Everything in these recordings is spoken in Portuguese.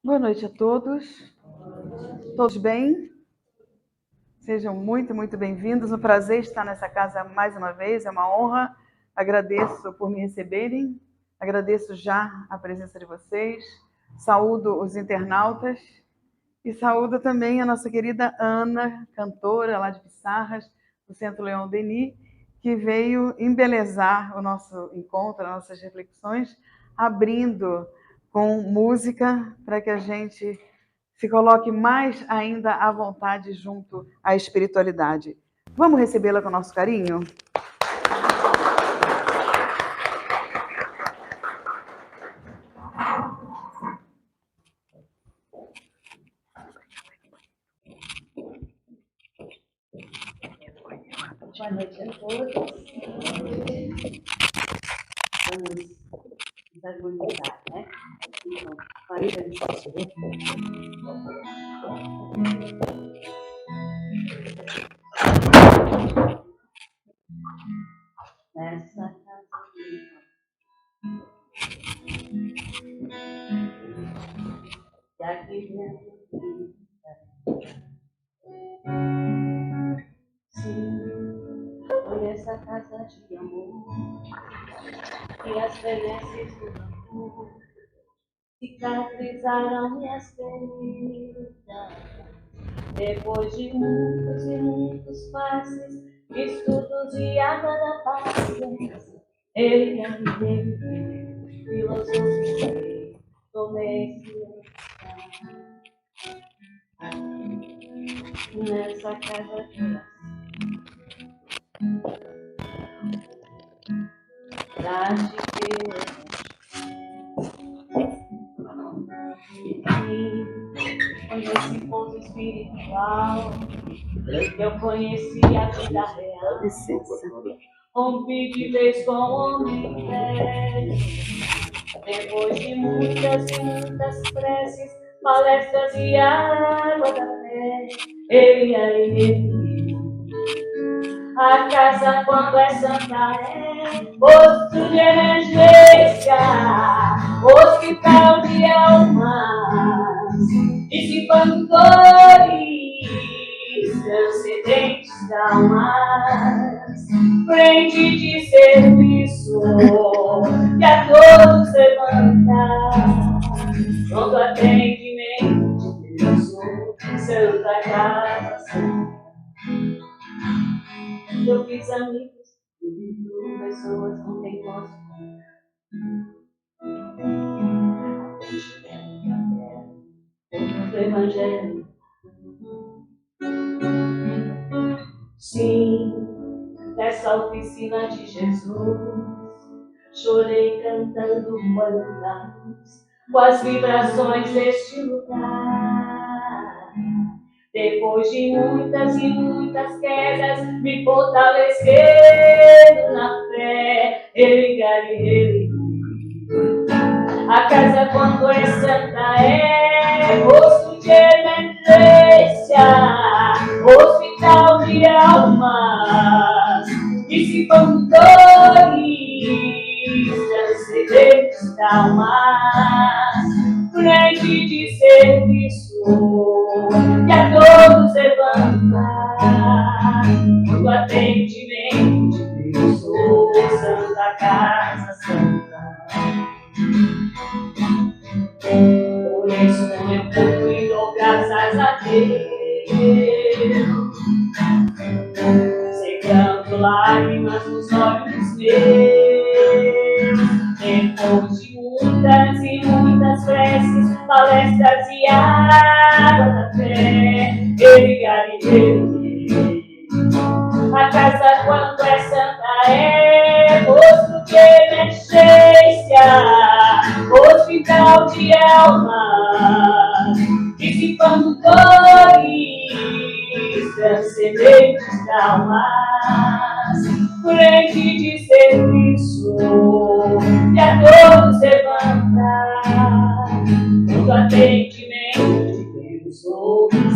Boa noite a todos. Todos bem? Sejam muito bem-vindos. Um prazer estar nessa casa mais uma vez, é uma honra. Agradeço por me receberem, agradeço já a presença de vocês, saúdo os internautas e saúdo também a nossa querida Ana, cantora lá de Pissarras, do Centro Leon Denis, que veio embelezar o nosso encontro, as nossas reflexões, abrindo com música para que a gente se coloque mais ainda à vontade junto à espiritualidade. Vamos recebê-la com nosso carinho? Boa noite a todos. Vamos nos harmonizar, né? Então, nessa casa e aqui dentro. Sim, foi essa casa de amor e as benesses do amor cicatrizaram minhas feridas. Depois de muitos e muitos passes, estudos e água da paciência, eu e a minha filosofia, tomei ciência nessa casa de oração. Quando esse pouso espiritual, eu conheci a vida real. Rompi de vez com o homem velho. Depois de muitas e muitas preces, palestras e água da fé, eu e a ele. A casa quando é santa é posto de emergência, hospital de almas, dissipando dores, transcendentes almas, frente de serviço que a todos levanta, pronto atendimento, Deus, Santa Casa Santa. Eu fiz amigos, eu vi pessoas com quem posso contar. Do Evangelho. Sim, nessa oficina de Jesus, chorei cantando quantas com as vibrações deste lugar. Depois de muitas e muitas quedas, me fortalecendo na fé, ele. A casa quando é santa é posto de emergência, hospital de almas, dissipando dores, transcendentes almas, frente de serviço que a todos levanta, no atendimento de Deus, Santa Casa Santa. Por isso eu canto e dou graças a Deus, secando lágrimas nos olhos meus. Depois de muitas e muitas preces, palestras e água da fé, ele. A casa quando é santa é posto de emergência, hospital de almas, dissipando dores, transcendentes almas, frente de serviço que a todos levanta, todo atendimento de Deus,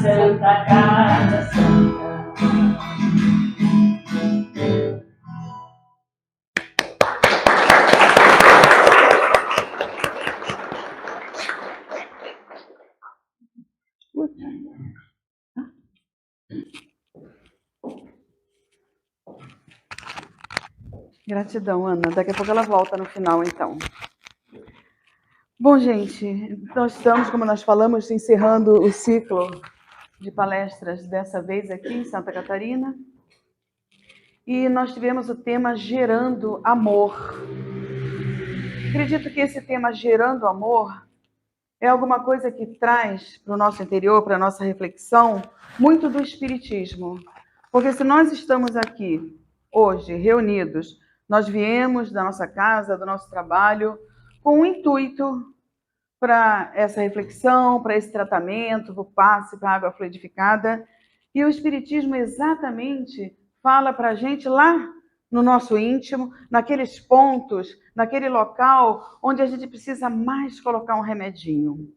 Santa Casa Santa. Gratidão, Ana. Daqui a pouco ela volta no final, então. Bom, gente, nós estamos, como nós falamos, encerrando o ciclo de palestras dessa vez aqui em Santa Catarina. E nós tivemos o tema Gerando Amor. Acredito que esse tema Gerando Amor é alguma coisa que traz para o nosso interior, para a nossa reflexão, muito do Espiritismo. Porque se nós estamos aqui hoje reunidos, nós viemos da nossa casa, do nosso trabalho, com um intuito para essa reflexão, para esse tratamento, para o passe, para a água fluidificada. E o Espiritismo exatamente fala para a gente lá no nosso íntimo, naqueles pontos, naquele local onde a gente precisa mais colocar um remedinho.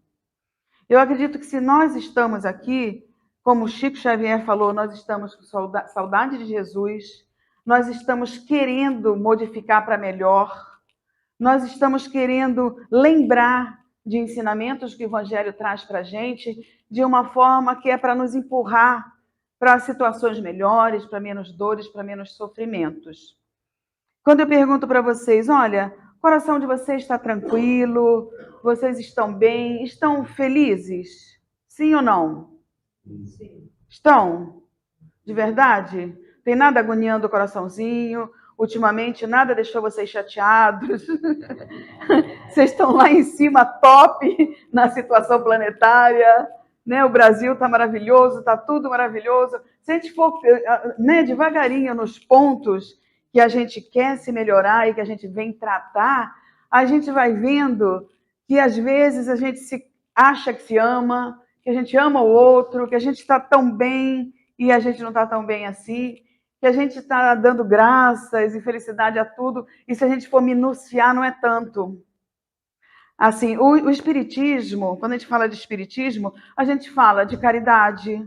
Eu acredito que se nós estamos aqui, como Chico Xavier falou, nós estamos com saudade de Jesus, nós estamos querendo modificar para melhor, nós estamos querendo lembrar de ensinamentos que o Evangelho traz para a gente, de uma forma que é para nos empurrar para situações melhores, para menos dores, para menos sofrimentos. Quando eu pergunto para vocês, olha, o coração de vocês está tranquilo, vocês estão bem, estão felizes? Sim ou não? Sim. Estão? De verdade? Tem nada agoniando o coraçãozinho? Ultimamente nada deixou vocês chateados? Vocês estão lá em cima, top, na situação planetária, né? O Brasil está maravilhoso, está tudo maravilhoso. Se a gente for, né, devagarinho nos pontos que a gente quer se melhorar e que a gente vem tratar, a gente vai vendo que às vezes a gente se acha que se ama, que a gente ama o outro, que a gente está tão bem e a gente não está tão bem assim, que a gente está dando graças e felicidade a tudo, e se a gente for minuciar, não é tanto. Assim, o Espiritismo, quando a gente fala de Espiritismo, a gente fala de caridade,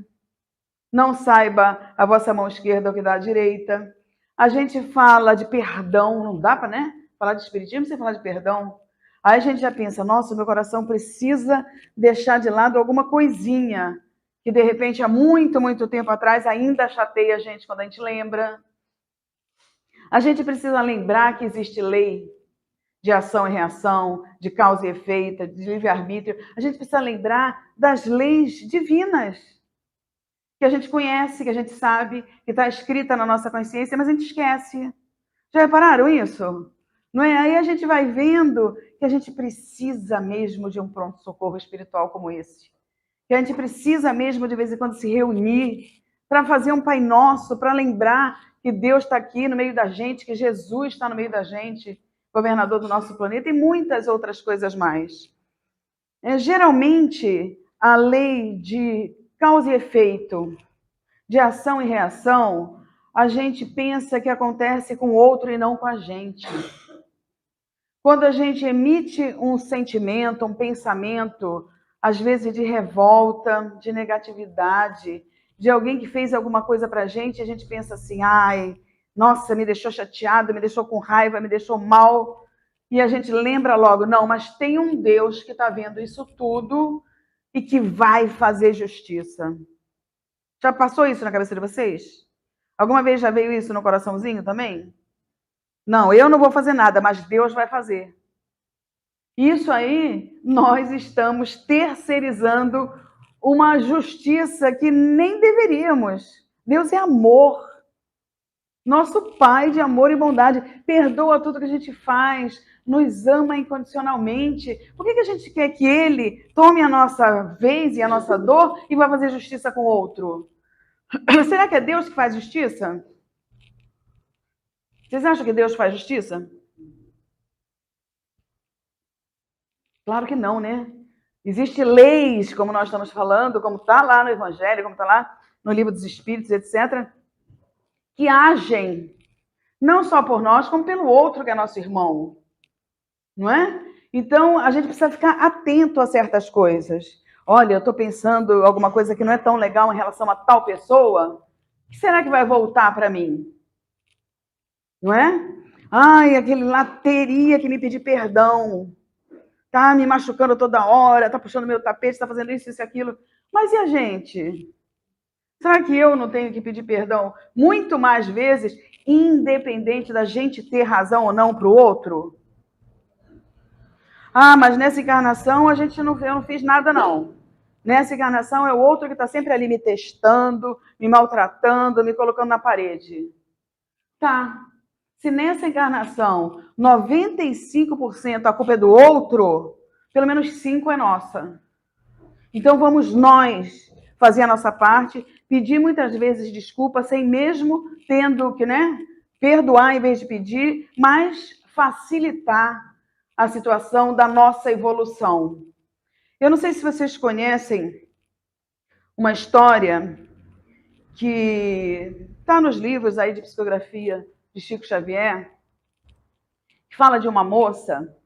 não saiba a vossa mão esquerda o que dá à direita. A gente fala de perdão, não dá para, né, falar de Espiritismo sem falar de perdão. Aí a gente já pensa, nossa, meu coração precisa deixar de lado alguma coisinha que, de repente, há muito, muito tempo atrás, ainda chateia a gente quando a gente lembra. A gente precisa lembrar que existe lei de ação e reação, de causa e efeito, de livre-arbítrio. A gente precisa lembrar das leis divinas, que a gente conhece, que a gente sabe, que está escrita na nossa consciência, mas a gente esquece. Já repararam isso? Não é? Aí a gente vai vendo que a gente precisa mesmo de um pronto-socorro espiritual como esse. Que a gente precisa mesmo, de vez em quando, se reunir para fazer um Pai Nosso, para lembrar que Deus está aqui no meio da gente, que Jesus está no meio da gente, governador do nosso planeta, e muitas outras coisas mais. Geralmente, a lei de causa e efeito, de ação e reação, a gente pensa que acontece com o outro e não com a gente. Quando a gente emite um sentimento, um pensamento, às vezes de revolta, de negatividade, de alguém que fez alguma coisa para a gente pensa assim, ai, nossa, me deixou chateado, me deixou com raiva, me deixou mal. E a gente lembra logo, não, mas tem um Deus que está vendo isso tudo e que vai fazer justiça. Já passou isso na cabeça de vocês? Alguma vez já veio isso no coraçãozinho também? Não, eu não vou fazer nada, mas Deus vai fazer. Isso aí, nós estamos terceirizando uma justiça que nem deveríamos. Deus é amor. Nosso Pai de amor e bondade perdoa tudo que a gente faz, nos ama incondicionalmente. Por que a gente quer que Ele tome a nossa vez e a nossa dor e vá fazer justiça com o outro? Será que é Deus que faz justiça? Vocês acham que Deus faz justiça? Claro que não, né? Existem leis, como nós estamos falando, como está lá no Evangelho, como está lá no Livro dos Espíritos, etc., que agem não só por nós, como pelo outro que é nosso irmão. Não é? Então, a gente precisa ficar atento a certas coisas. Olha, eu estou pensando alguma coisa que não é tão legal em relação a tal pessoa. O que será que vai voltar para mim? Não é? Ai, aquele lá teria que me pedir perdão. Tá me machucando toda hora, tá puxando meu tapete, tá fazendo isso, isso e aquilo. Mas e a gente? Será que eu não tenho que pedir perdão muito mais vezes, independente da gente ter razão ou não para o outro? Ah, mas nessa encarnação eu não fiz nada, não. Nessa encarnação é o outro que está sempre ali me testando, me maltratando, me colocando na parede. Tá. Se nessa encarnação 95% a culpa é do outro, pelo menos 5% é nossa. Então vamos nós fazer a nossa parte, pedir muitas vezes desculpa, sem mesmo tendo que, perdoar em vez de pedir, mas facilitar a situação da nossa evolução. Eu não sei se vocês conhecem uma história que está nos livros aí de psicografia de Chico Xavier, que fala de uma moça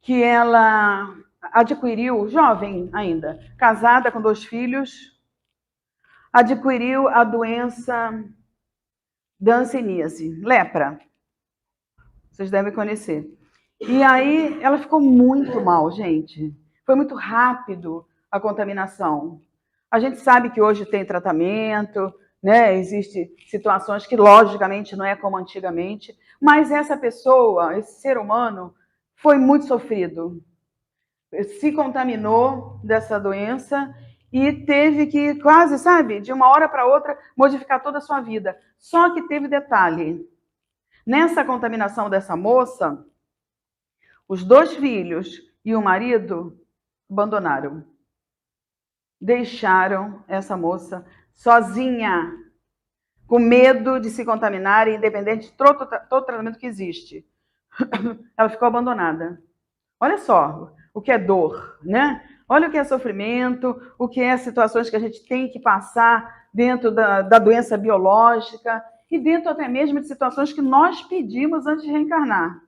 que ela adquiriu, jovem ainda, casada com 2 filhos, adquiriu a doença da hanseníase, lepra. Vocês devem conhecer. E aí ela ficou muito mal, gente. Foi muito rápido a contaminação. A gente sabe que hoje tem tratamento, né? Existem situações que, logicamente, não é como antigamente, mas essa pessoa, esse ser humano, foi muito sofrido. Se contaminou dessa doença e teve que, quase, sabe, de uma hora para outra, modificar toda a sua vida. Só que teve detalhe. Nessa contaminação dessa moça, os 2 filhos e o marido abandonaram. Deixaram essa moça sozinha, com medo de se contaminar, independente de todo o tratamento que existe. Ela ficou abandonada. Olha só o que é dor, né? Olha o que é sofrimento, o que é situações que a gente tem que passar dentro da doença biológica e dentro até mesmo de situações que nós pedimos antes de reencarnar.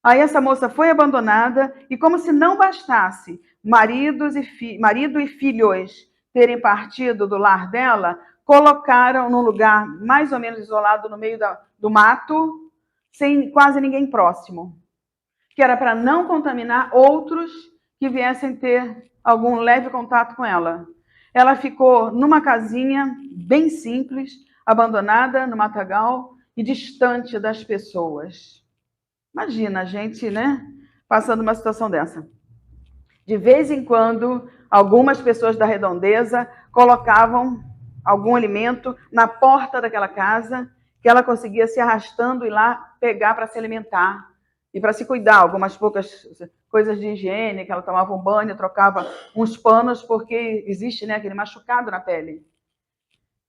Aí essa moça foi abandonada e, como se não bastasse marido e filhos terem partido do lar dela, colocaram num lugar mais ou menos isolado no meio do mato, sem quase ninguém próximo, que era para não contaminar outros que viessem ter algum leve contato com ela. Ela ficou numa casinha bem simples, abandonada no matagal e distante das pessoas. Imagina a gente, passando uma situação dessa. De vez em quando, algumas pessoas da redondeza colocavam algum alimento na porta daquela casa, que ela conseguia se arrastando e lá pegar para se alimentar e para se cuidar. Algumas poucas coisas de higiene, que ela tomava um banho, trocava uns panos, porque existe aquele machucado na pele.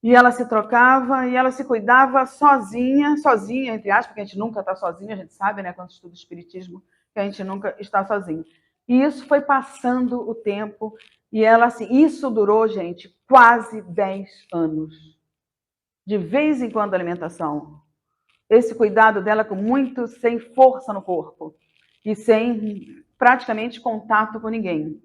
E ela se trocava e ela se cuidava sozinha, entre aspas, porque a gente nunca está sozinha, a gente sabe, quando estuda o espiritismo, que a gente nunca está sozinho. E isso foi passando o tempo, e ela, assim, isso durou, gente, quase 10 anos. De vez em quando alimentação. Esse cuidado dela sem força no corpo, e sem praticamente contato com ninguém.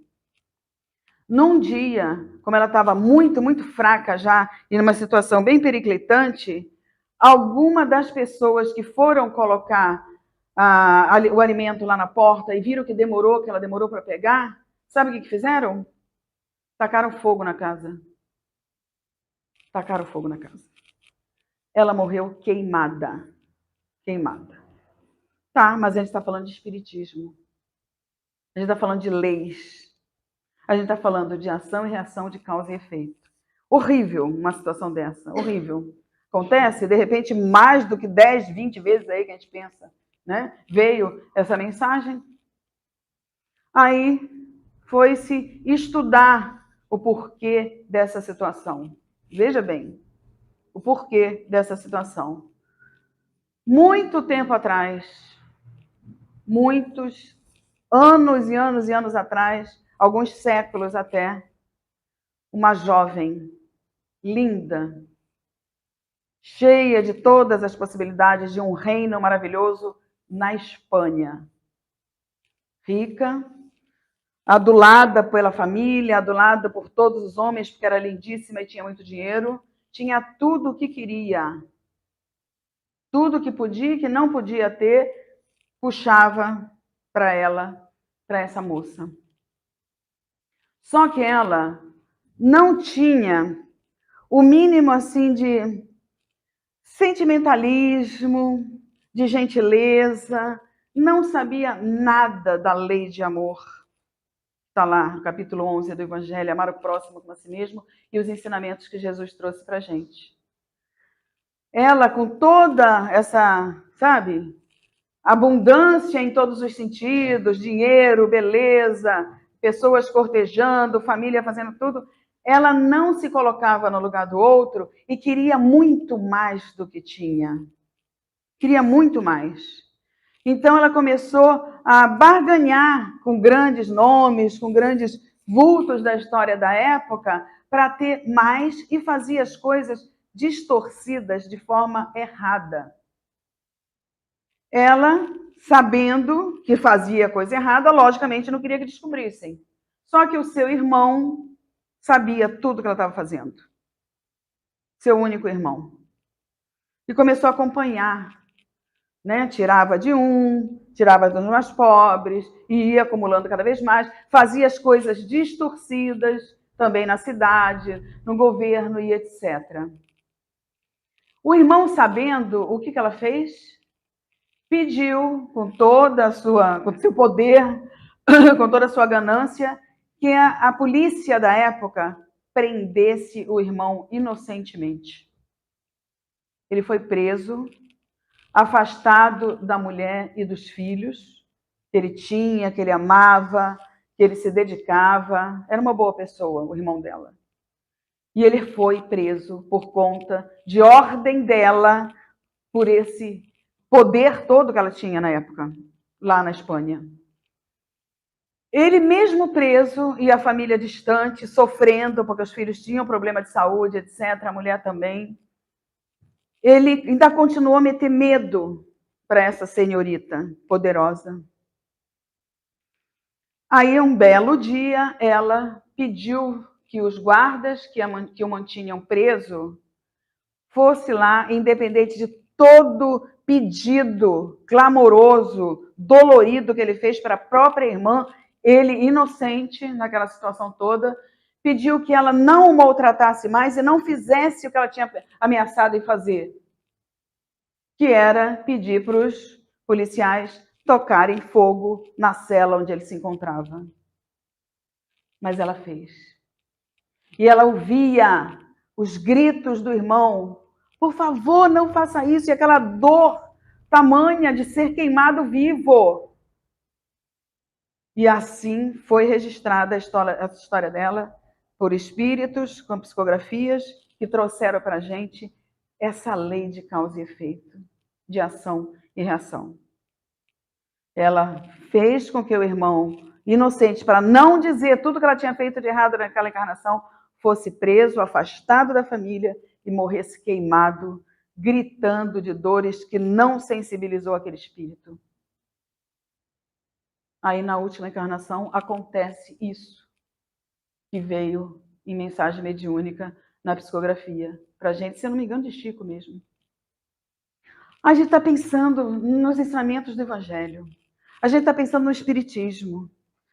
Num dia, como ela estava muito, muito fraca já, e numa situação bem periclitante, alguma das pessoas que foram colocar o alimento lá na porta e viram que ela demorou para pegar, sabe o que fizeram? Tacaram fogo na casa. Tacaram fogo na casa. Ela morreu queimada. Queimada. Tá, mas a gente está falando de espiritismo. A gente está falando de leis. A gente está falando de ação e reação, de causa e efeito. Horrível uma situação dessa, horrível. Acontece, de repente, mais do que 10, 20 vezes aí que a gente pensa, veio essa mensagem. Aí foi-se estudar o porquê dessa situação. Veja bem, o porquê dessa situação. Muito tempo atrás, muitos anos e anos e anos atrás, alguns séculos até, uma jovem, linda, cheia de todas as possibilidades de um reino maravilhoso na Espanha. Rica, adulada pela família, adulada por todos os homens, porque era lindíssima e tinha muito dinheiro, tinha tudo o que queria. Tudo que podia e que não podia ter, puxava para ela, para essa moça. Só que ela não tinha o mínimo assim de sentimentalismo, de gentileza, não sabia nada da lei de amor. Está lá no capítulo 11 do Evangelho, amar o próximo como a si mesmo, e os ensinamentos que Jesus trouxe para a gente. Ela, com toda essa, sabe, abundância em todos os sentidos, dinheiro, beleza, pessoas cortejando, família fazendo tudo, ela não se colocava no lugar do outro e queria muito mais do que tinha. Queria muito mais. Então ela começou a barganhar com grandes nomes, com grandes vultos da história da época, para ter mais, e fazia as coisas distorcidas de forma errada. Ela, sabendo que fazia coisa errada, logicamente não queria que descobrissem. Só que o seu irmão sabia tudo que ela estava fazendo. Seu único irmão. E começou a acompanhar. Né? Tirava de um, tirava dos mais pobres, e ia acumulando cada vez mais. Fazia as coisas distorcidas também na cidade, no governo e etc. O irmão, sabendo o que ela fez, pediu com toda a sua, com seu poder, com toda a sua ganância, que a polícia da época prendesse o irmão inocentemente. Ele foi preso, afastado da mulher e dos filhos que ele tinha, que ele amava, que ele se dedicava. Era uma boa pessoa, o irmão dela. E ele foi preso por conta de ordem dela, por esse poder todo que ela tinha na época, lá na Espanha. Ele mesmo preso e a família distante, sofrendo, porque os filhos tinham problema de saúde, etc., a mulher também. Ele ainda continuou a meter medo para essa senhorita poderosa. Aí, um belo dia, ela pediu que os guardas que o mantinham preso fosse lá, independente de todo pedido clamoroso, dolorido que ele fez para a própria irmã, ele, inocente naquela situação toda, pediu que ela não o maltratasse mais e não fizesse o que ela tinha ameaçado em fazer, que era pedir para os policiais tocarem fogo na cela onde ele se encontrava. Mas ela fez. E ela ouvia os gritos do irmão: por favor, não faça isso, e aquela dor tamanha de ser queimado vivo. E assim foi registrada a história dela por espíritos, com psicografias, que trouxeram para a gente essa lei de causa e efeito, de ação e reação. Ela fez com que o irmão, inocente, para não dizer tudo que ela tinha feito de errado naquela encarnação, fosse preso, afastado da família e morresse queimado, gritando de dores que não sensibilizou aquele espírito. Aí, na última encarnação, acontece isso, que veio em mensagem mediúnica na psicografia, para a gente, se eu não me engano, de Chico mesmo. A gente está pensando nos ensinamentos do Evangelho, a gente está pensando no Espiritismo,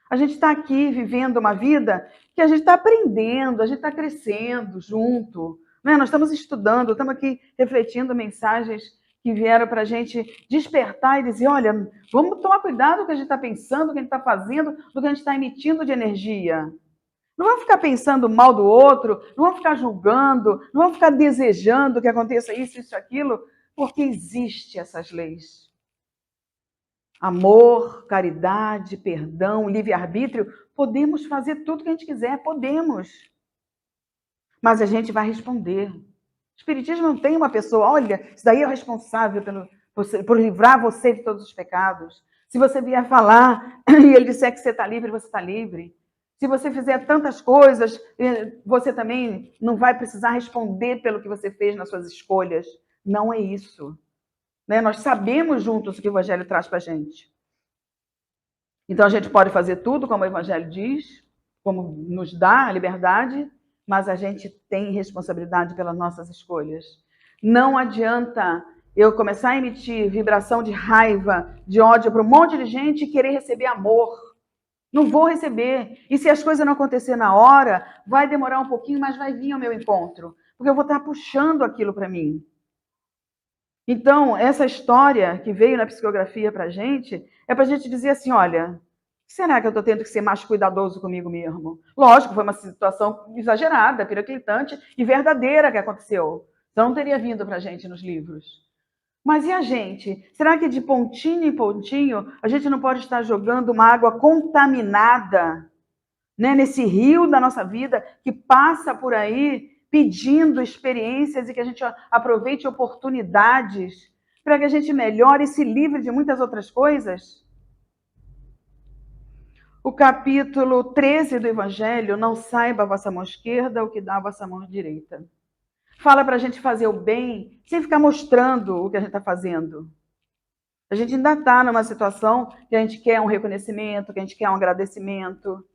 a gente está aqui vivendo uma vida que a gente está aprendendo, a gente está crescendo junto, né? Nós estamos estudando, estamos aqui refletindo mensagens que vieram para a gente despertar e dizer: olha, vamos tomar cuidado com o que a gente está pensando, o que a gente está fazendo, do que a gente está emitindo de energia. Não vamos ficar pensando mal do outro, não vamos ficar julgando, não vamos ficar desejando que aconteça isso, isso, aquilo, porque existem essas leis. Amor, caridade, perdão, livre-arbítrio, podemos fazer tudo que a gente quiser, podemos. Mas a gente vai responder. O Espiritismo não tem uma pessoa: olha, isso daí é o responsável por livrar você de todos os pecados. Se você vier falar e ele disser que você está livre, você está livre. Se você fizer tantas coisas, você também não vai precisar responder pelo que você fez nas suas escolhas. Não é isso. Né? Nós sabemos juntos o que o Evangelho traz para a gente. Então, a gente pode fazer tudo como o Evangelho diz, como nos dá a liberdade, mas a gente tem responsabilidade pelas nossas escolhas. Não adianta eu começar a emitir vibração de raiva, de ódio para um monte de gente e querer receber amor. Não vou receber. E se as coisas não acontecerem na hora, vai demorar um pouquinho, mas vai vir ao meu encontro. Porque eu vou estar puxando aquilo para mim. Então, essa história que veio na psicografia para a gente, é para a gente dizer assim, olha, será que eu estou tendo que ser mais cuidadoso comigo mesmo? Lógico, foi uma situação exagerada, periclitante e verdadeira que aconteceu. Então, não teria vindo para a gente nos livros. Mas e a gente? Será que de pontinho em pontinho a gente não pode estar jogando uma água contaminada, né, nesse rio da nossa vida que passa por aí pedindo experiências e que a gente aproveite oportunidades para que a gente melhore e se livre de muitas outras coisas? O capítulo 13 do Evangelho, não saiba a vossa mão esquerda o que dá a vossa mão direita. Fala para a gente fazer o bem sem ficar mostrando o que a gente está fazendo. A gente ainda está numa situação que a gente quer um reconhecimento, que a gente quer um agradecimento,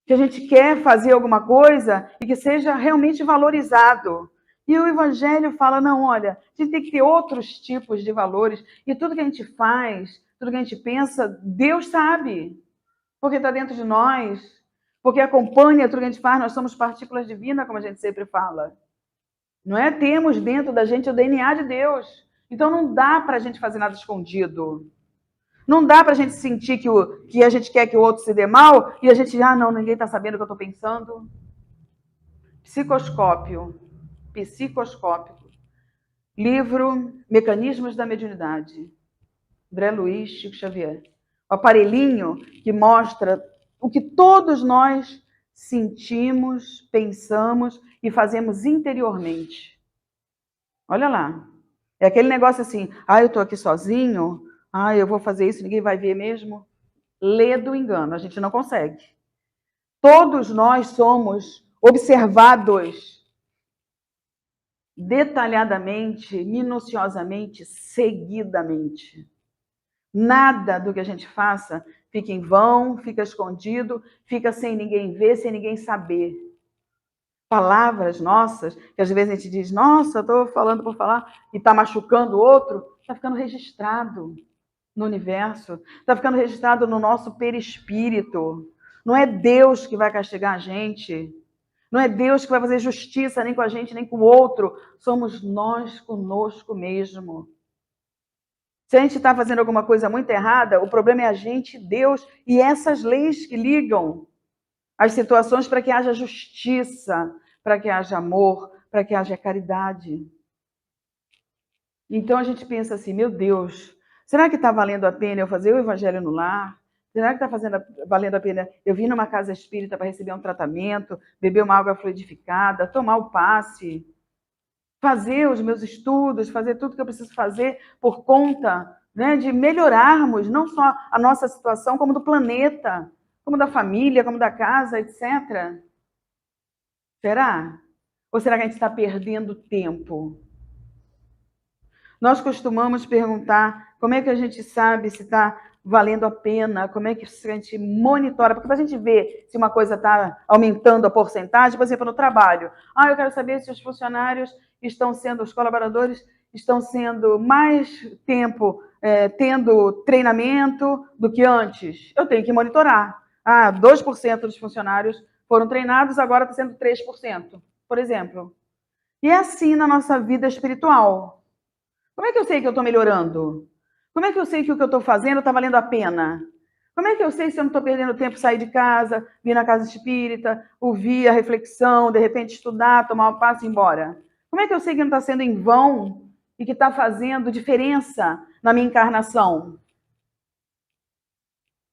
que a gente quer fazer alguma coisa e que seja realmente valorizado. E o Evangelho fala, não, olha, a gente tem que ter outros tipos de valores. E tudo que a gente faz, tudo que a gente pensa, Deus sabe. Porque está dentro de nós. Porque acompanha tudo que a gente faz. Nós somos partículas divinas, como a gente sempre fala. Não é? Temos dentro da gente o DNA de Deus. Então não dá para a gente fazer nada escondido. Não dá para a gente sentir que a gente quer que o outro se dê mal e a gente, não, ninguém está sabendo o que eu estou pensando. Psicoscópio. Livro Mecanismos da Mediunidade. André Luiz, Chico Xavier. O aparelhinho que mostra o que todos nós sentimos, pensamos e fazemos interiormente. Olha lá. É aquele negócio assim, eu estou aqui sozinho, eu vou fazer isso, ninguém vai ver mesmo. Lê do engano, a gente não consegue. Todos nós somos observados detalhadamente, minuciosamente, seguidamente. Nada do que a gente faça fica em vão, fica escondido, fica sem ninguém ver, sem ninguém saber. Palavras nossas, que às vezes a gente diz, nossa, estou falando por falar, e está machucando o outro, está ficando registrado no universo, está ficando registrado no nosso perispírito. Não é Deus que vai castigar a gente, não é Deus que vai fazer justiça nem com a gente, nem com o outro, somos nós conosco mesmo. Se a gente está fazendo alguma coisa muito errada, o problema é a gente, Deus, e essas leis que ligam as situações para que haja justiça, para que haja amor, para que haja caridade. Então a gente pensa assim, meu Deus, será que está valendo a pena eu fazer o evangelho no lar? Será que está valendo a pena eu vir numa casa espírita para receber um tratamento, beber uma água fluidificada, tomar o passe, fazer os meus estudos, fazer tudo que eu preciso fazer por conta, né, de melhorarmos não só a nossa situação, como do planeta, como da família, como da casa, etc. Será? Ou será que a gente está perdendo tempo? Nós costumamos perguntar como é que a gente sabe se está valendo a pena, como é que a gente monitora, porque para a gente ver se uma coisa está aumentando a porcentagem, por exemplo, no trabalho. Eu quero saber se os funcionários estão sendo, os colaboradores estão sendo mais tempo tendo treinamento do que antes. Eu tenho que monitorar. 2% dos funcionários foram treinados, agora está sendo 3%, por exemplo. E é assim na nossa vida espiritual. Como é que eu sei que eu estou melhorando? Como é que eu sei que o que eu estou fazendo está valendo a pena? Como é que eu sei se eu não estou perdendo tempo sair de casa, vir na casa espírita, ouvir a reflexão, de repente estudar, tomar um passo e ir embora? Como é que eu sei que não está sendo em vão e que está fazendo diferença na minha encarnação?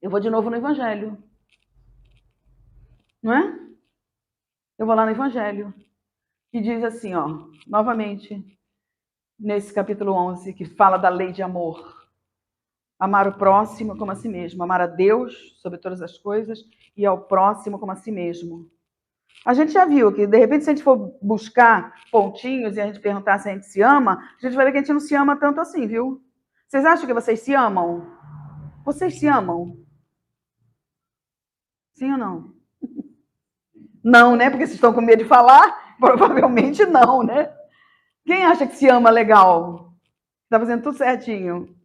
Eu vou de novo no Evangelho. Não é? Eu vou lá no Evangelho, que diz assim, novamente, nesse capítulo 11, que fala da lei de amor. Amar o próximo como a si mesmo. Amar a Deus sobre todas as coisas e ao próximo como a si mesmo. A gente já viu que, de repente, se a gente for buscar pontinhos e a gente perguntar se a gente se ama, a gente vai ver que a gente não se ama tanto assim, viu? Vocês acham que vocês se amam? Vocês se amam? Sim ou não? Não, né? Porque vocês estão com medo de falar? Provavelmente não, né? Quem acha que se ama legal? Está fazendo tudo certinho.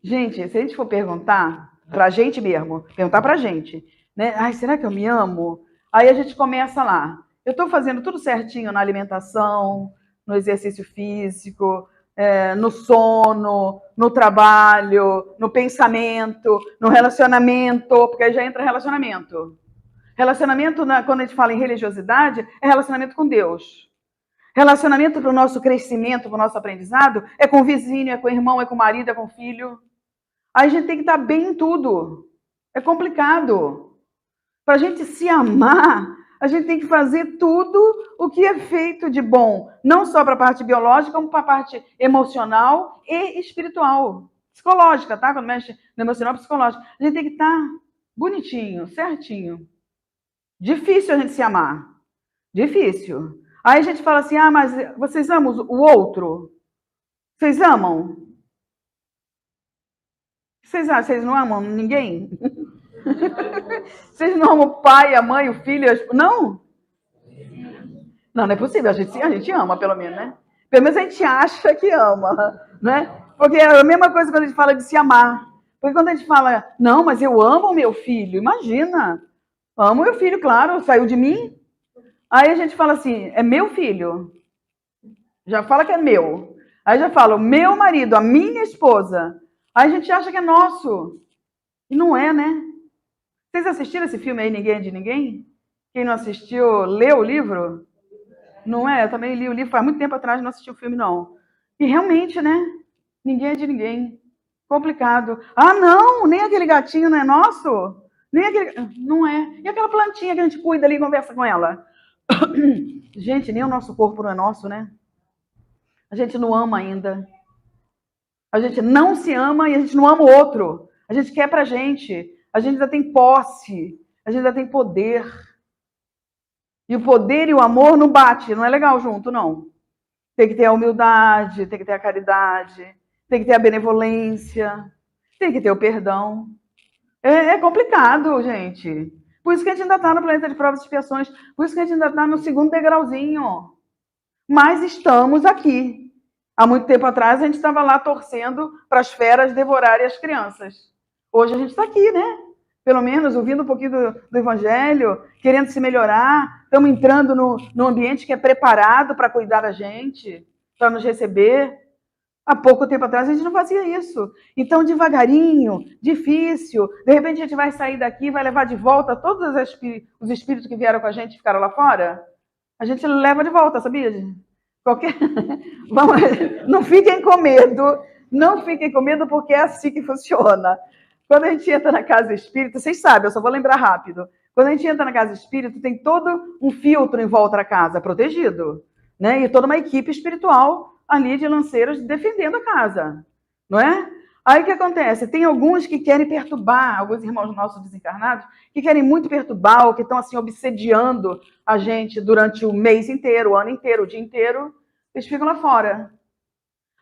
Gente, se a gente for perguntar, Pra gente mesmo, perguntar pra gente, né? Ai, será que eu me amo? Aí a gente começa lá. Eu estou fazendo tudo certinho na alimentação, no exercício físico, no sono, no trabalho, no pensamento, no relacionamento, porque aí já entra relacionamento. Relacionamento, quando a gente fala em religiosidade, é relacionamento com Deus. Relacionamento para o nosso crescimento, para o nosso aprendizado, é com o vizinho, é com o irmão, é com o marido, é com o filho. Aí a gente tem que estar bem em tudo. É complicado. Para a gente se amar, a gente tem que fazer tudo o que é feito de bom, não só para a parte biológica, como para a parte emocional e espiritual. Psicológica, tá? Quando mexe no emocional, psicológico. A gente tem que estar bonitinho, certinho. Difícil a gente se amar. Difícil. Aí a gente fala assim, mas vocês amam o outro? Vocês amam? Vocês não amam ninguém? Vocês não amam o pai, a mãe, o filho? Não? Não, não é possível. A gente ama, pelo menos, né? Pelo menos a gente acha que ama, né? Porque é a mesma coisa quando a gente fala de se amar. Porque quando a gente fala, não, mas eu amo o meu filho, imagina. Amo meu filho, claro, saiu de mim. Aí a gente fala assim, é meu filho. Já fala que é meu. Aí já fala, o meu marido, a minha esposa. Aí a gente acha que é nosso. E não é, né? Vocês assistiram esse filme aí, Ninguém é de Ninguém? Quem não assistiu, leu o livro? Não é? Eu também li o livro faz muito tempo atrás, não assisti o filme, não. E realmente, né? Ninguém é de ninguém. Complicado. Ah, não! Nem aquele gatinho não é nosso? Nem aquele... Não é. E aquela plantinha que a gente cuida ali e conversa com ela? Gente, nem o nosso corpo não é nosso, né? A gente não ama ainda. A gente não se ama e a gente não ama o outro. A gente quer pra gente. A gente ainda tem posse. A gente ainda tem poder. E o poder e o amor não bate, não é legal junto, não. Tem que ter a humildade, tem que ter a caridade, tem que ter a benevolência, tem que ter o perdão. É complicado, gente. Por isso que a gente ainda está no planeta de provas e expiações. Por isso que a gente ainda está no segundo degrauzinho. Mas estamos aqui. Há muito tempo atrás, a gente estava lá torcendo para as feras devorarem as crianças. Hoje a gente está aqui, né? Pelo menos ouvindo um pouquinho do Evangelho, querendo se melhorar. Estamos entrando no ambiente que é preparado para cuidar da gente, para nos receber. Há pouco tempo atrás a gente não fazia isso. Então, devagarinho, difícil. De repente a gente vai sair daqui e vai levar de volta todos os espíritos que vieram com a gente e ficaram lá fora. A gente leva de volta, sabia? Não fiquem com medo. Não fiquem com medo, porque é assim que funciona. Quando a gente entra na casa espírita, vocês sabem, eu só vou lembrar rápido. Quando a gente entra na casa espírita, tem todo um filtro em volta da casa, protegido. Né? E toda uma equipe espiritual ali de lanceiros defendendo a casa. Não é? Aí o que acontece? Tem alguns que querem perturbar, alguns irmãos nossos desencarnados, que querem muito perturbar, ou que estão assim obsediando a gente durante o mês inteiro, o ano inteiro, o dia inteiro, eles ficam lá fora.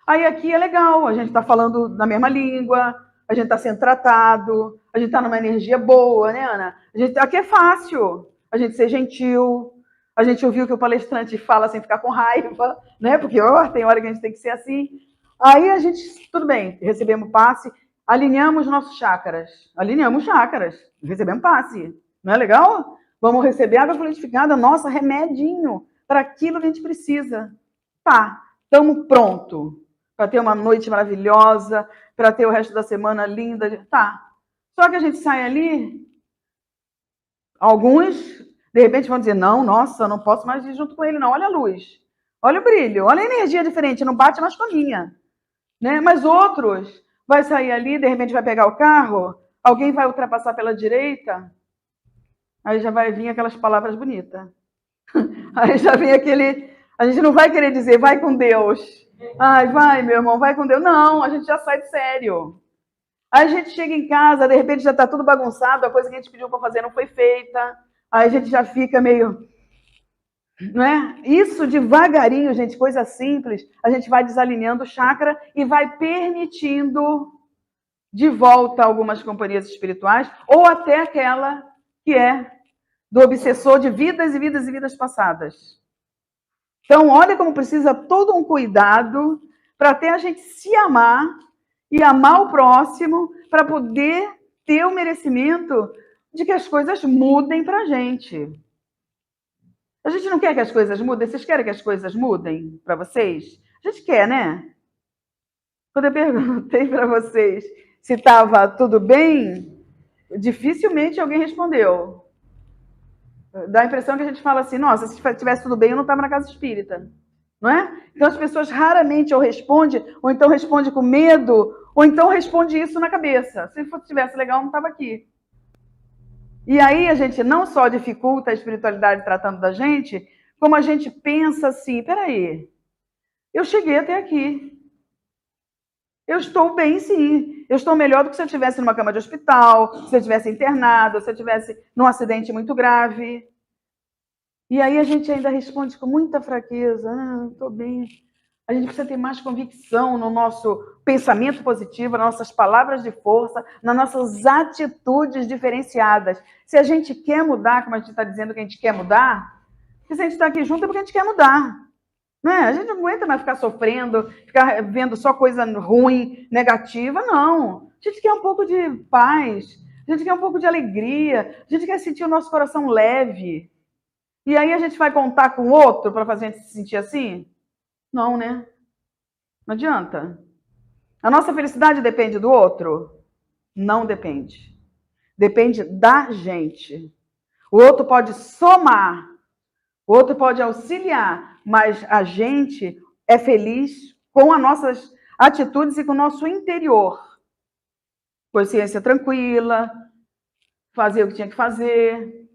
Aí aqui é legal, a gente está falando na mesma língua, a gente está sendo tratado, a gente está numa energia boa, né, Ana? Aqui é fácil a gente ser gentil, a gente ouviu o que o palestrante fala sem ficar com raiva, né? Porque tem hora que a gente tem que ser assim. Aí a gente, tudo bem, recebemos passe, alinhamos nossos chakras, recebemos passe, não é legal? Vamos receber água fluidificada, nossa, remedinho para aquilo que a gente precisa. Tá, estamos prontos para ter uma noite maravilhosa, para ter o resto da semana linda. Tá. Só que a gente sai ali, alguns, de repente, vão dizer, não, nossa, não posso mais ir junto com ele, não. Olha a luz, olha o brilho, olha a energia diferente, não bate mais com a minha. Né? Mas outros, vai sair ali, de repente vai pegar o carro, alguém vai ultrapassar pela direita, aí já vai vir aquelas palavras bonitas. Aí já vem aquele... A gente não vai querer dizer, vai com Deus. Ai, vai, meu irmão, vai com Deus. Não, a gente já sai de sério. Aí a gente chega em casa, de repente já está tudo bagunçado, a coisa que a gente pediu para fazer não foi feita. Aí a gente já fica meio... Não é? Isso devagarinho, gente, coisa simples, a gente vai desalinhando o chakra e vai permitindo de volta algumas companhias espirituais, ou até aquela que é do obsessor de vidas e vidas e vidas passadas. Então, olha como precisa todo um cuidado para até a gente se amar e amar o próximo para poder ter o merecimento de que as coisas mudem para a gente. A gente não quer que as coisas mudem? Vocês querem que as coisas mudem para vocês? A gente quer, né? Quando eu perguntei para vocês se estava tudo bem, dificilmente alguém respondeu. Dá a impressão que a gente fala assim, nossa, se tivesse tudo bem, eu não estava na casa espírita. Não é? Então as pessoas raramente ou respondem, ou então respondem com medo, ou então responde isso na cabeça. Se estivesse legal, eu não estava aqui. E aí a gente não só dificulta a espiritualidade tratando da gente, como a gente pensa assim, peraí, eu cheguei até aqui. Eu estou bem, sim. Eu estou melhor do que se eu estivesse numa cama de hospital, se eu estivesse internado, se eu estivesse num acidente muito grave. E aí a gente ainda responde com muita fraqueza. Estou bem. A gente precisa ter mais convicção no nosso pensamento positivo, nas nossas palavras de força, nas nossas atitudes diferenciadas. Se a gente quer mudar, como a gente está dizendo que a gente quer mudar, se a gente está aqui junto é porque a gente quer mudar. Não é? A gente não aguenta mais ficar sofrendo, ficar vendo só coisa ruim, negativa, não. A gente quer um pouco de paz, a gente quer um pouco de alegria, a gente quer sentir o nosso coração leve. E aí a gente vai contar com o outro para fazer a gente se sentir assim? Não, né? Não adianta. A nossa felicidade depende do outro? Não depende. Depende da gente. O outro pode somar, o outro pode auxiliar, mas a gente é feliz com as nossas atitudes e com o nosso interior. Consciência tranquila, fazer o que tinha que fazer,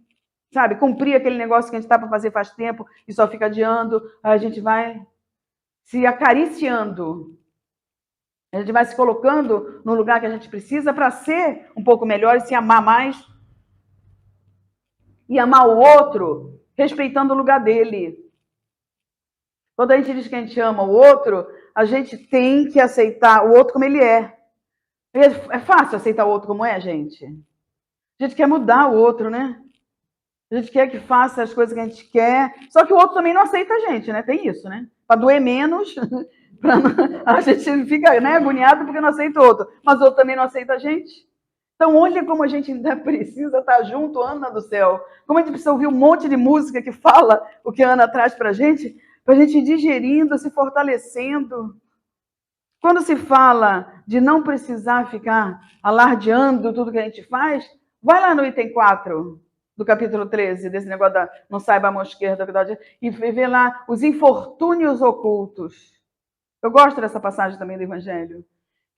sabe? Cumprir aquele negócio que a gente está para fazer faz tempo e só fica adiando. A gente vai se acariciando. A gente vai se colocando no lugar que a gente precisa para ser um pouco melhor e se amar mais. E amar o outro respeitando o lugar dele. Quando a gente diz que a gente ama o outro, a gente tem que aceitar o outro como ele é. É fácil aceitar o outro como é, gente? A gente quer mudar o outro, né? A gente quer que faça as coisas que a gente quer. Só que o outro também não aceita a gente, né? Tem isso, né? Para doer menos, a gente fica, né, agoniado porque não aceita o outro. Mas o outro também não aceita a gente. Então, olha como a gente ainda precisa estar junto, Ana do céu. Como a gente precisa ouvir um monte de música que fala o que a Ana traz para a gente ir digerindo, se fortalecendo. Quando se fala de não precisar ficar alardeando tudo que a gente faz, vai lá no item 4 do capítulo 13, desse negócio da não saiba a mão esquerda, e vê lá os infortúnios ocultos. Eu gosto dessa passagem também do Evangelho,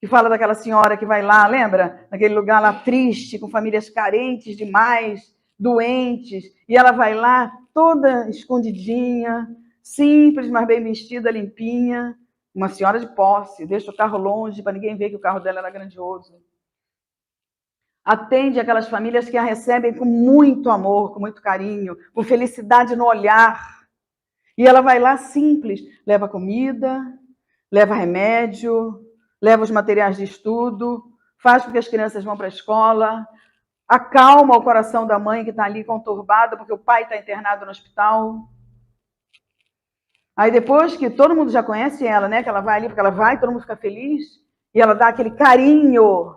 que fala daquela senhora que vai lá, lembra? Naquele lugar lá triste, com famílias carentes demais, doentes, e ela vai lá toda escondidinha, simples, mas bem vestida, limpinha, uma senhora de posse, deixa o carro longe para ninguém ver que o carro dela era grandioso. Atende aquelas famílias que a recebem com muito amor, com muito carinho, com felicidade no olhar. E ela vai lá simples, leva comida, leva remédio, leva os materiais de estudo, faz com que as crianças vão para a escola, acalma o coração da mãe que está ali conturbada porque o pai está internado no hospital. Aí depois que todo mundo já conhece ela, né? Que ela vai ali, porque ela vai, todo mundo fica feliz, e ela dá aquele carinho,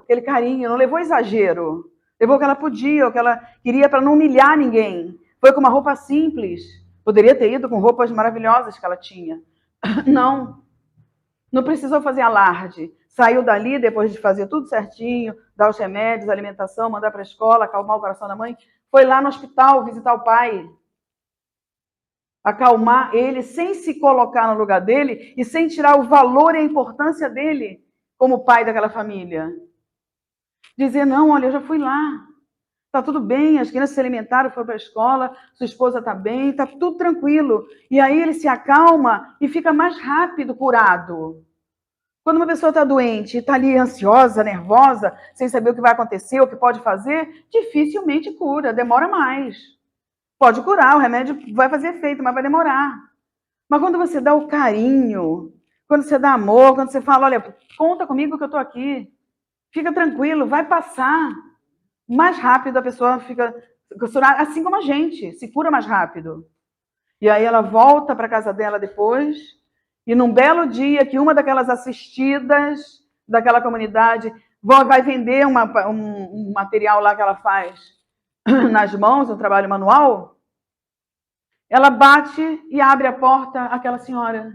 não levou exagero, levou o que ela podia, o que ela queria para não humilhar ninguém. Foi com uma roupa simples, poderia ter ido com roupas maravilhosas que ela tinha. Não precisou fazer alarde. Saiu dali, depois de fazer tudo certinho, dar os remédios, alimentação, mandar para a escola, acalmar o coração da mãe, foi lá no hospital visitar o pai. Acalmar ele sem se colocar no lugar dele e sem tirar o valor e a importância dele como pai daquela família. Dizer, não, olha, eu já fui lá. Está tudo bem, as crianças se alimentaram, foram para a escola, sua esposa está bem, está tudo tranquilo. E aí ele se acalma e fica mais rápido curado. Quando uma pessoa está doente e está ali ansiosa, nervosa, sem saber o que vai acontecer, o que pode fazer, dificilmente cura, demora mais. Pode curar, o remédio vai fazer efeito, mas vai demorar. Mas quando você dá o carinho, quando você dá amor, quando você fala, olha, conta comigo que eu estou aqui, fica tranquilo, vai passar. Mais rápido a pessoa fica, assim como a gente, se cura mais rápido. E aí ela volta para a casa dela depois, e num belo dia que uma daquelas assistidas daquela comunidade vai vender um material lá que ela faz nas mãos, um trabalho manual, ela bate e abre a porta àquela senhora.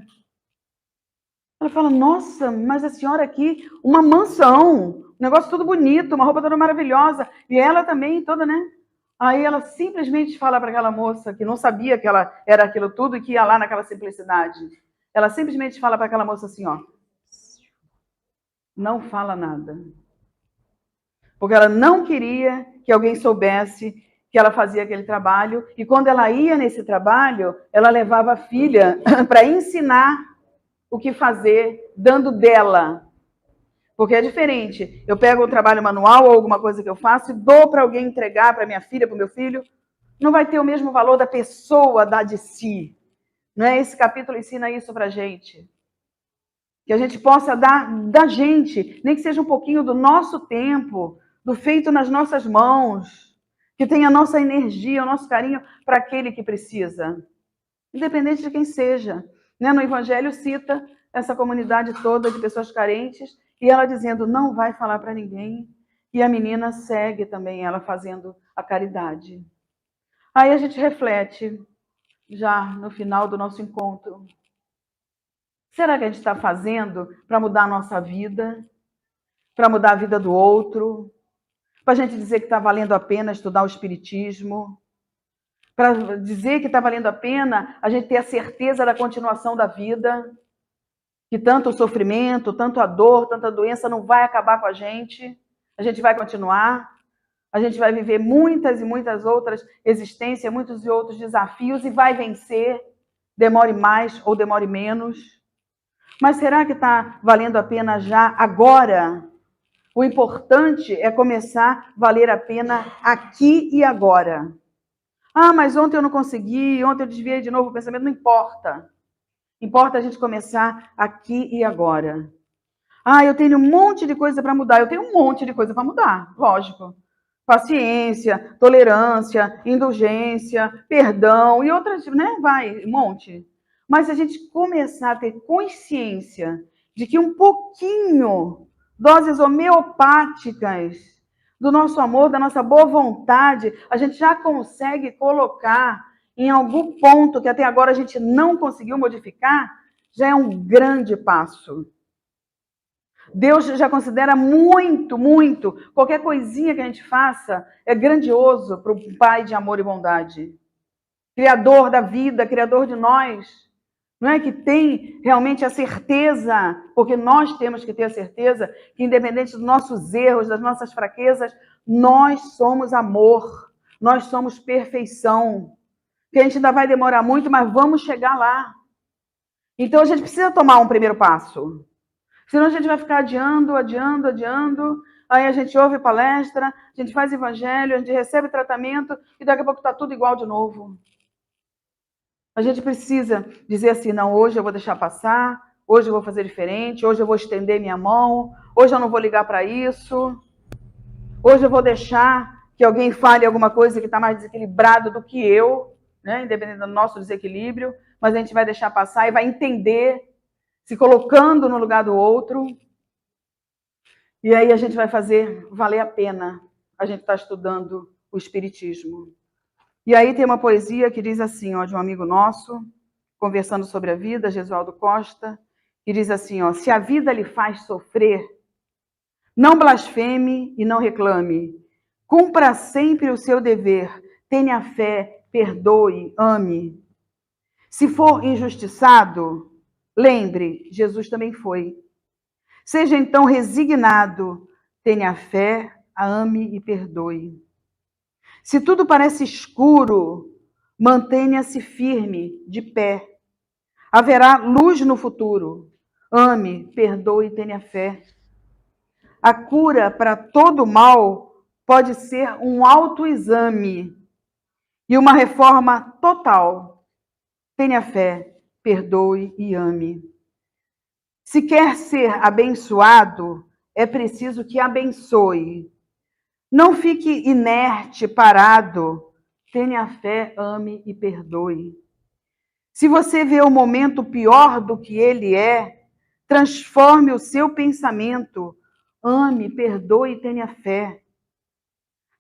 Ela fala, nossa, mas a senhora aqui, uma mansão, um negócio tudo bonito, uma roupa toda maravilhosa, e ela também toda, né? Aí ela simplesmente fala para aquela moça, que não sabia que ela era aquilo tudo e que ia lá naquela simplicidade. Ela simplesmente fala para aquela moça assim, ó, não fala nada. Porque ela não queria que alguém soubesse que ela fazia aquele trabalho, e quando ela ia nesse trabalho, ela levava a filha para ensinar o que fazer, dando dela. Porque é diferente. Eu pego um trabalho manual ou alguma coisa que eu faço e dou para alguém entregar para minha filha, para o meu filho. Não vai ter o mesmo valor da pessoa dar de si. Não é? Esse capítulo ensina isso para a gente. Que a gente possa dar da gente, nem que seja um pouquinho do nosso tempo, do feito nas nossas mãos, que tenha a nossa energia, o nosso carinho para aquele que precisa. Independente de quem seja. No Evangelho cita essa comunidade toda de pessoas carentes e ela dizendo, não vai falar para ninguém. E a menina segue também ela fazendo a caridade. Aí a gente reflete, já no final do nosso encontro. Será que a gente está fazendo para mudar a nossa vida? Para mudar a vida do outro? Para a gente dizer que está valendo a pena estudar o Espiritismo? Para dizer que está valendo a pena a gente ter a certeza da continuação da vida? Que tanto o sofrimento, tanto a dor, tanta doença não vai acabar com a gente vai continuar, a gente vai viver muitas e muitas outras existências, muitos e outros desafios e vai vencer, demore mais ou demore menos. Mas será que está valendo a pena já agora? O importante é começar a valer a pena aqui e agora. Ah, mas ontem eu não consegui, ontem eu desviei de novo o pensamento, não importa. Importa a gente começar aqui e agora. Ah, eu tenho um monte de coisa para mudar. Eu tenho um monte de coisa para mudar, lógico. Paciência, tolerância, indulgência, perdão e outras, né? Vai, um monte. Mas se a gente começar a ter consciência de que um pouquinho, doses homeopáticas do nosso amor, da nossa boa vontade, a gente já consegue colocar em algum ponto que até agora a gente não conseguiu modificar, já é um grande passo. Deus já considera muito, muito. Qualquer coisinha que a gente faça é grandioso para o Pai de amor e bondade. Criador da vida, Criador de nós. Não é que tem realmente a certeza, porque nós temos que ter a certeza que, independente dos nossos erros, das nossas fraquezas, nós somos amor, nós somos perfeição. Que a gente ainda vai demorar muito, mas vamos chegar lá. Então a gente precisa tomar um primeiro passo. Senão a gente vai ficar adiando. Aí a gente ouve palestra, a gente faz evangelho, a gente recebe tratamento e daqui a pouco está tudo igual de novo. A gente precisa dizer assim, não, hoje eu vou deixar passar, hoje eu vou fazer diferente, hoje eu vou estender minha mão, hoje eu não vou ligar para isso, hoje eu vou deixar que alguém fale alguma coisa que está mais desequilibrado do que eu, né? Independente do nosso desequilíbrio, mas a gente vai deixar passar e vai entender, se colocando no lugar do outro, e aí a gente vai fazer valer a pena a gente estar estudando o Espiritismo. E aí tem uma poesia que diz assim, ó, de um amigo nosso, conversando sobre a vida, Gesualdo Costa, que diz assim, ó, se a vida lhe faz sofrer, não blasfeme e não reclame, cumpra sempre o seu dever, tenha fé, perdoe, ame. Se for injustiçado, lembre, Jesus também foi. Seja então resignado, tenha fé, ame e perdoe. Se tudo parece escuro, mantenha-se firme, de pé. Haverá luz no futuro. Ame, perdoe e tenha fé. A cura para todo mal pode ser um autoexame e uma reforma total. Tenha fé, perdoe e ame. Se quer ser abençoado, é preciso que abençoe. Não fique inerte, parado. Tenha fé, ame e perdoe. Se você vê o momento pior do que ele é, transforme o seu pensamento. ame, perdoe e tenha fé.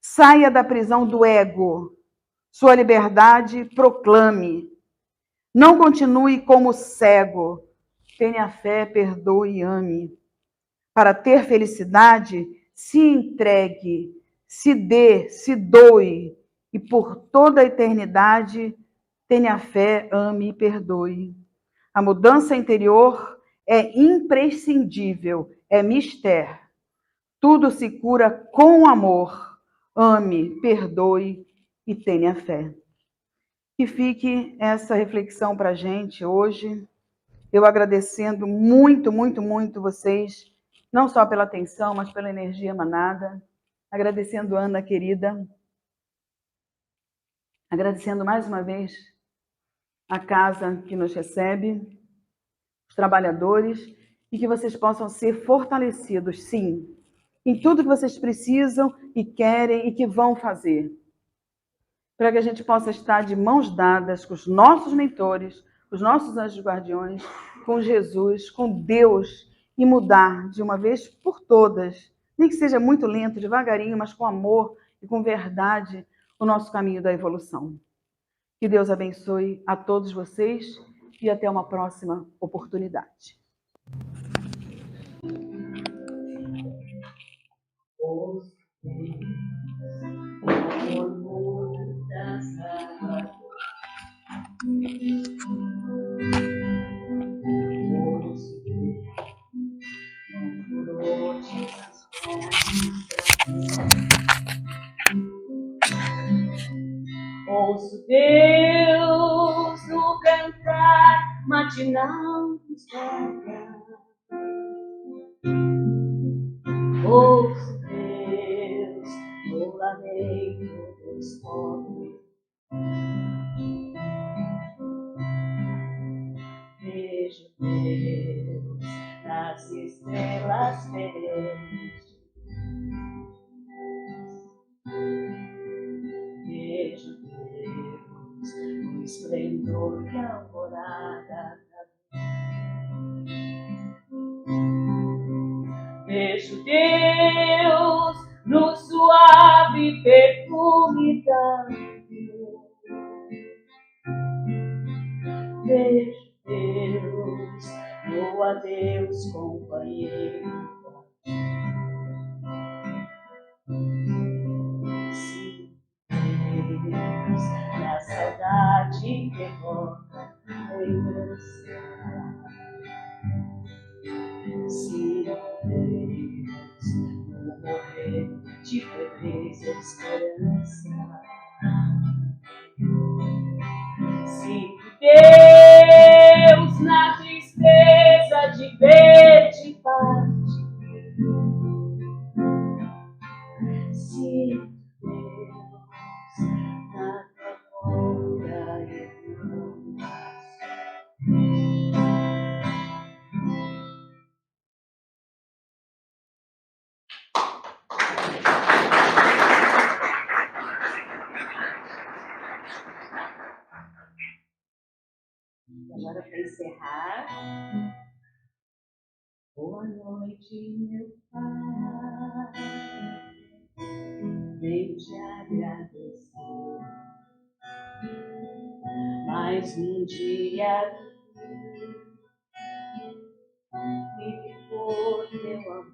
Saia da prisão do ego. Sua liberdade proclame. Não continue como cego. Tenha fé, perdoe e ame. Para ter felicidade, se entregue, se dê, se doe, e por toda a eternidade, tenha fé, ame e perdoe. A mudança interior é imprescindível, é mistério. Tudo se cura com amor. Ame, perdoe e tenha fé. Que fique essa reflexão para a gente hoje. Eu agradecendo muito, muito, muito vocês, não só pela atenção, mas pela energia emanada. Agradecendo Ana, querida. Agradecendo mais uma vez a casa que nos recebe, os trabalhadores, e que vocês possam ser fortalecidos, sim, em tudo que vocês precisam e querem e que vão fazer. Para que a gente possa estar de mãos dadas com os nossos mentores, os nossos anjos guardiões, com Jesus, com Deus, e mudar de uma vez por todas, nem que seja muito lento, devagarinho, mas com amor e com verdade, o nosso caminho da evolução. Que Deus abençoe a todos vocês e até uma próxima oportunidade. Ouço Deus no cantar matinal dos guardas. Ouço Deus no lamento dos pobres. Vejo Deus nas estrelas verdes. Vejo Deus no esplendor de alvorada. Vejo Deus no suave perfume da flor. Vejo Deus no adeus companheiro. Sim, Deus na saudade que evoca a lembrança. Sim, Deus no morrer de febris esperança. Sim, Deus na tristeza de verde parte. Sim, Deus na memória e no braço. Agora, para encerrar, boa noite, meu Pai. Venho te agradecer mais um dia vive por teu amor.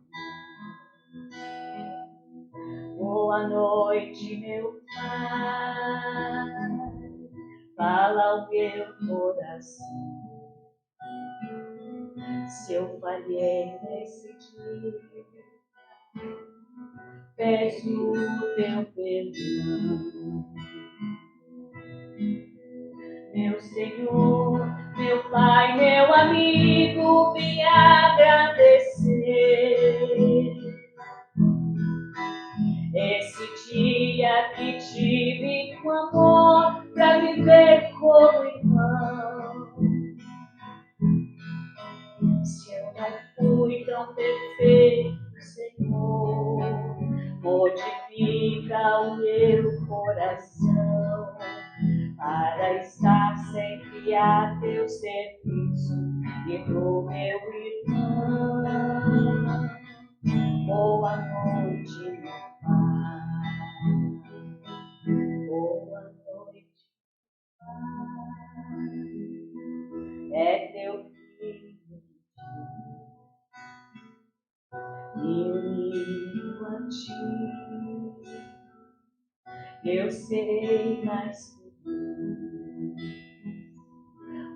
Boa noite, meu Pai. Fala o meu coração. Se eu falhei nesse dia, peço o teu perdão. Meu Senhor, meu Pai, meu amigo, vim agradecer esse dia que tive com amor pra viver como irmão. Se eu não fui tão perfeito, Senhor, modifica o meu coração para estar sempre a teu serviço e do meu irmão. Boa noite, meu Pai. Boa noite, Pai. É teu filho me unido a ti. Eu serei mais feliz.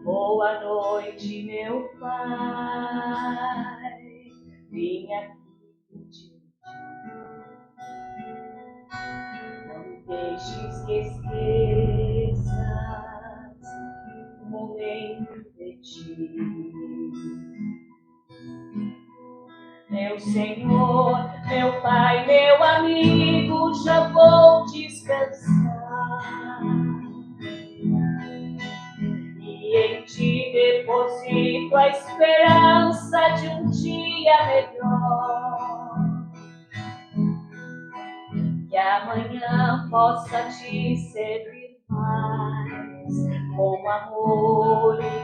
Boa noite, meu Pai. Vim aqui pedir. Não deixes que esqueças o momento de ti. Meu Senhor, meu Pai, meu amigo, já vou descansar. E em ti deposito a esperança de um dia melhor. Que amanhã possa te servir mais com amor e